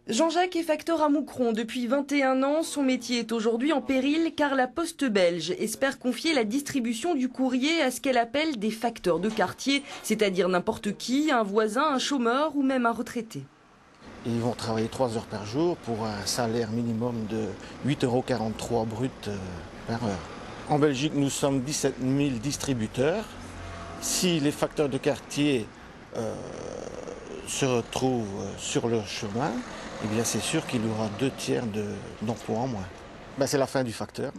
Jean-Jacques est facteur à Moucron depuis 21 ans. Son métier est aujourd'hui en péril car la Poste belge espère confier la distribution du courrier à ce qu'elle appelle des facteurs de quartier, c'est-à-dire n'importe qui, un voisin, un chômeur ou même un retraité. Ils vont travailler 3 heures par jour pour un salaire minimum de 8,43 € brut par heure. En Belgique, nous sommes 17 000 distributeurs. Si les facteurs de quartier se retrouvent sur le chemin, eh bien c'est sûr qu'il y aura 2/3 d'emplois en moins. C'est la fin du facteur.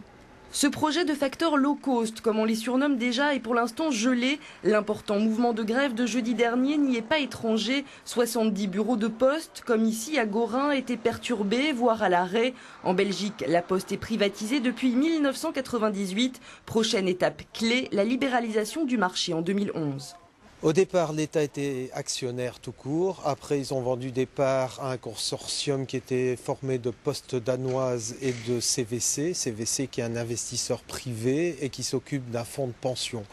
Ce projet de facteurs low cost, comme on les surnomme déjà, est pour l'instant gelé. L'important mouvement de grève de jeudi dernier n'y est pas étranger. 70 bureaux de poste, comme ici à Gorin, étaient perturbés, voire à l'arrêt. En Belgique, la poste est privatisée depuis 1998. Prochaine étape clé, la libéralisation du marché en 2011. Au départ, l'État était actionnaire tout court. Après, ils ont vendu des parts à un consortium qui était formé de Poste danoise et de CVC. CVC qui est un investisseur privé et qui s'occupe d'un fonds de pension.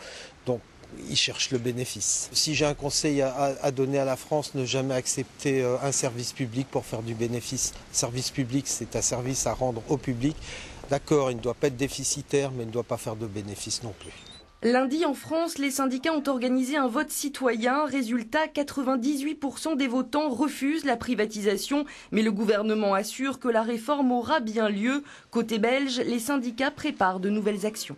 Donc, ils cherchent le bénéfice. Si j'ai un conseil à donner à la France, ne jamais accepter un service public pour faire du bénéfice. Service public, c'est un service à rendre au public. D'accord, il ne doit pas être déficitaire, mais il ne doit pas faire de bénéfice non plus. Lundi, en France, les syndicats ont organisé un vote citoyen. Résultat, 98% des votants refusent la privatisation. Mais le gouvernement assure que la réforme aura bien lieu. Côté belge, les syndicats préparent de nouvelles actions.